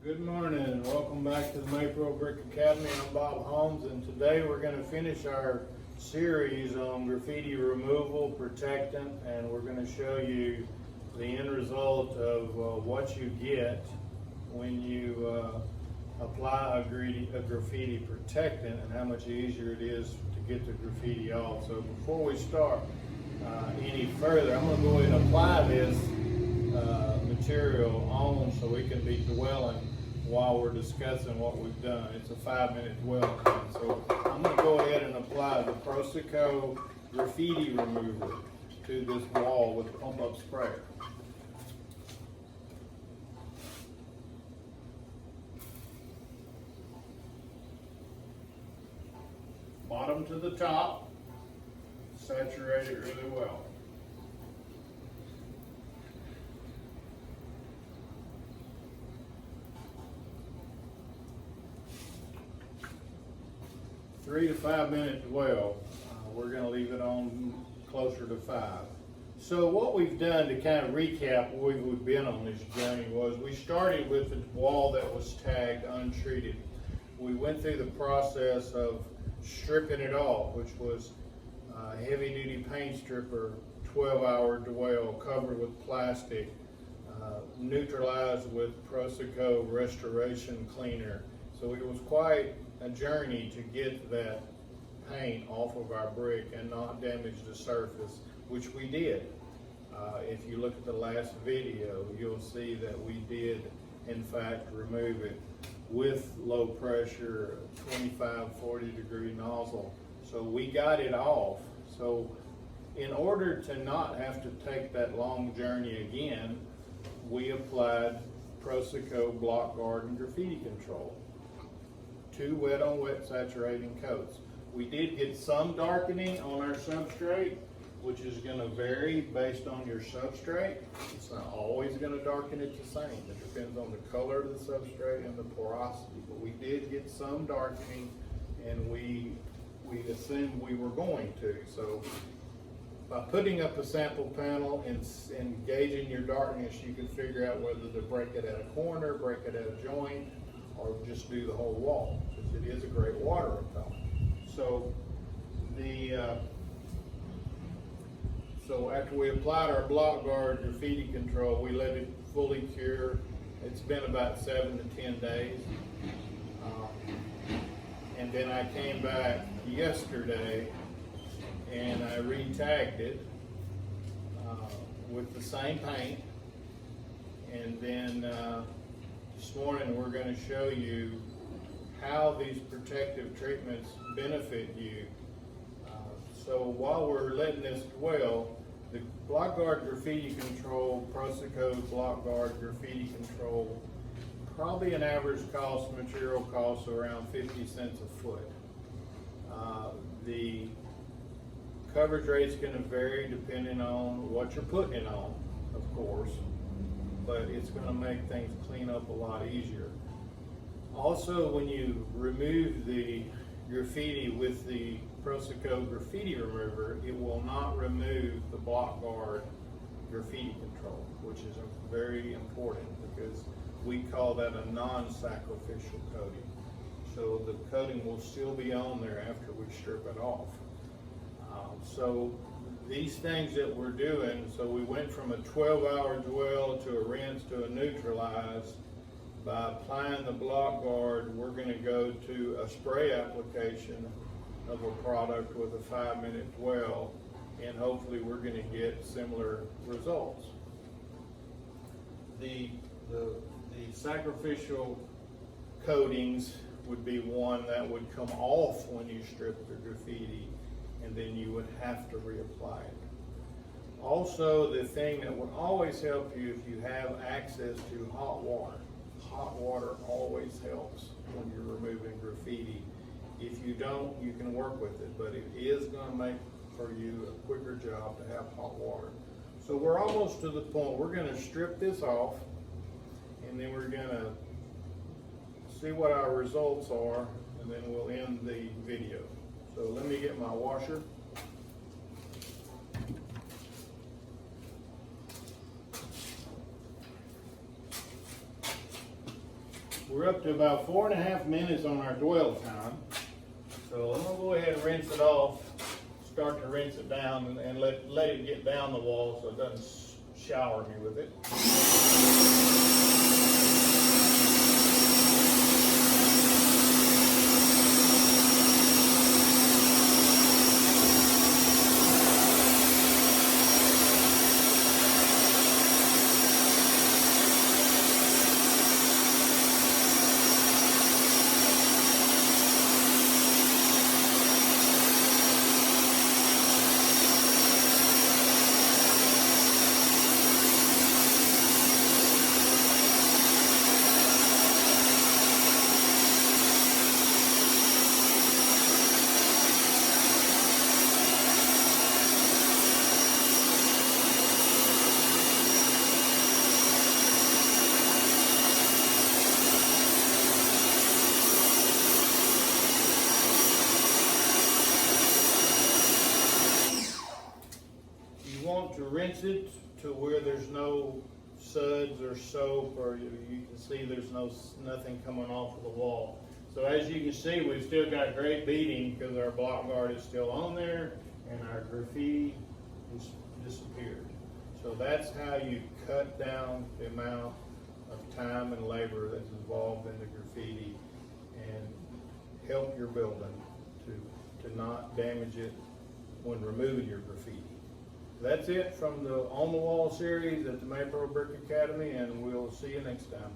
Good morning and welcome back to the Maypro Brick Academy. I'm Bob Holmes, and today we're going to finish our series on graffiti removal, protectant, and we're going to show you the end result of what you get when you apply a graffiti protectant and how much easier it is to get the graffiti off. So before we start any further, I'm going to go ahead and apply this material on so we can be dwelling while we're discussing what we've done. It's a 5-minute dwell time. So I'm going to go ahead and apply the Proseco graffiti remover to this wall with a pump-up sprayer. Bottom to the top, saturate it really well. Three to 5 minute dwell. We're going to leave it on closer to 5. So what we've done to kind of recap where we've been on this journey was we started with the wall that was tagged untreated. We went through the process of stripping it off, which was heavy duty paint stripper, 12-hour dwell covered with plastic, neutralized with Proseco restoration cleaner. So it was quite a journey to get that paint off of our brick and not damage the surface, which we did. If you look at the last video, you'll see that we did in fact remove it with low pressure 25-40 degree nozzle. So we got it off. So in order to not have to take that long journey again, we applied Proseco block guard and graffiti control. 2 wet on wet saturating coats. We did get some darkening on our substrate, which is going to vary based on your substrate. It's not always going to darken it the same. It depends on the color of the substrate and the porosity. But we did get some darkening, and we assumed we were going to. So by putting up a sample panel and gauging your darkness, you can figure out whether to break it at a corner, break it at a joint, or just do the whole wall, because it is a great water repellent. So after we applied our block guard graffiti control, we let it fully cure. It's been about 7 to 10 days. And then I came back yesterday and I re-tagged it with the same paint. And then this morning we're going to show you how these protective treatments benefit you. So while we're letting this dwell, the block guard graffiti control, Proseco's block guard graffiti control, probably an average cost, material cost around 50 cents a foot. The coverage rate's going to vary depending on what you're putting it on, of course, but it's going to make things clean up a lot easier. Also, when you remove the graffiti with the Proseco graffiti remover, it will not remove the block guard graffiti control, which is very important because we call that a non-sacrificial coating. So the coating will still be on there after we strip it off. So these things that we're doing, so we went from a 12-hour dwell to a rinse to a neutralize. By applying the block guard, we're going to go to a spray application of a product with a 5-minute dwell, and hopefully we're going to get similar results. The sacrificial coatings would be one that would come off when you strip the graffiti, and then you would have to reapply it. Also, the thing that would always help you if you have access to hot water. Hot water always helps when you're removing graffiti. If you don't, you can work with it, but it is going to make for you a quicker job to have hot water. So we're almost to the point. We're going to strip this off, and then we're going to see what our results are, and then we'll end the video. So let me get my washer. We're up to about 4.5 minutes on our dwell time. So I'm gonna go ahead and rinse it off, start to rinse it down and let it get down the wall so it doesn't shower me with it. Want to rinse it to where there's no suds or soap, or you can see there's nothing coming off of the wall. So as you can see, we've still got great beading because our block guard is still on there and our graffiti has disappeared. So that's how you cut down the amount of time and labor that's involved in the graffiti and help your building to not damage it when removing your graffiti. That's it from the On the Wall series at the Maypearl Brick Academy, and we'll see you next time.